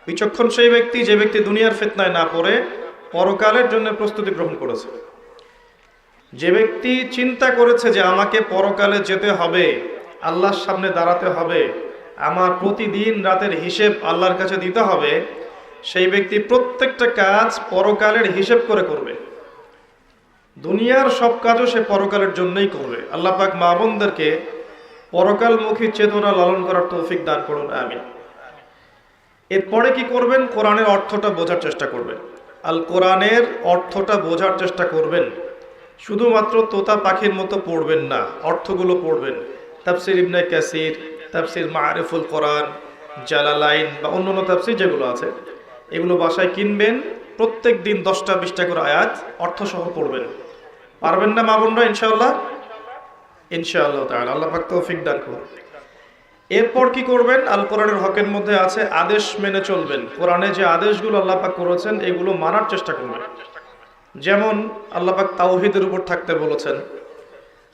বিচক্ষণ সেই ব্যক্তি যে ব্যক্তি দুনিয়ার ফিতনায় না পড়ে পরকালের জন্য প্রস্তুতি গ্রহণ করেছে। যে ব্যক্তি চিন্তা করেছে যে আমাকে পরকালে যেতে হবে, আল্লাহর সামনে দাঁড়াতে হবে, আমার প্রতিদিন রাতের হিসেব আল্লাহর কাছে দিতে হবে, সেই ব্যক্তি প্রত্যেকটা কাজ পরকালের হিসেব করে করবে। দুনিয়ার সব কাজও সে পরকালের জন্যই করবে। আল্লাহ পাক মা বোনদেরকে পরকালমুখী চেতনা লালন করার তৌফিক দান করুন, আমিন। এরপরে কি করবেন? কোরআনের অর্থটা বোঝার চেষ্টা করবেন। আল কোরআনের অর্থটা বোঝার চেষ্টা করবেন। শুধুমাত্র তোতা পাখির মতো পড়বেন না, অর্থগুলো পড়বেন। তাফসির ইবনে কাসির, তাফসির মারিফুল কোরআন, জালালাইন বা অন্যান্য তাফসির যেগুলো আছে এগুলো বাসায় কিনবেন। প্রত্যেক দিন 10টা 20টা করে আয়াত অর্থসহ পড়বেন। পারবেন না মা বোনরা? ইনশাআল্লাহ, ইনশাআল্লাহ তাআলা আল্লাহ পাক তৌফিক দান করুন। এরপর কি করবেন? আল কোরআনের হকের মধ্যে আছে আদেশ মেনে চলবেন। কোরআনে যে আদেশগুলো আল্লাহ পাক করেছেন এগুলো মানার চেষ্টা করবেন। যেমন আল্লাহ পাক তাওহীদের উপর থাকতে বলেছেন,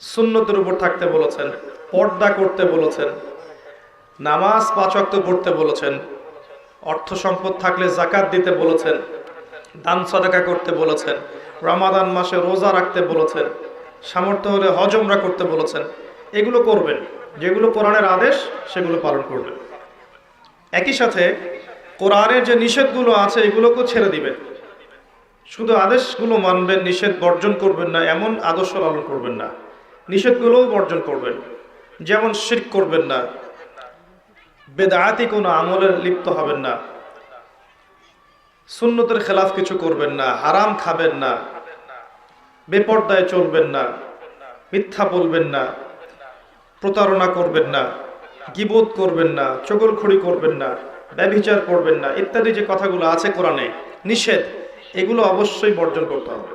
সুন্নতের উপর থাকতে বলেছেন, পর্দা করতে বলেছেন, নামাজ 5 ওয়াক্ত পড়তে বলেছেন, অর্থ সম্পদ থাকলে যাকাত দিতে বলেছেন, দান সাদাকা করতে বলেছেন, রমাদান মাসে রোজা রাখতে বলেছেন, সামর্থ্য হলে হজ উমরা করতে বলেছেন। এগুলো করবেন। যেগুলো কোরআনের আদেশ সেগুলো পালন করবেন। একই সাথে কোরআনের যে নিষেধগুলো আছে এগুলোকেও ছেড়ে দিবেন। শুধু আদেশগুলো মানবেন, নিষেধ বর্জন করবেন না, এমন আদর্শ লালন করবেন না। নিষেধগুলোও বর্জন করবেন। যেমন শিরক করবেন না, বেদাতি কোনো আমলে লিপ্ত হবেন না, সুন্নতের খেলাফ কিছু করবেন না, হারাম খাবেন না, বেপরদায় চলবেন না, মিথ্যা বলবেন না, প্রতারণা করবেন না, গীবত করবেন না, চগলখড়ি করবেন না, ব্যভিচার করবেন না, ইত্যাদি যে কথাগুলো আছে কোরআনে নিষেধ, এগুলো অবশ্যই বর্জন করতে হবে।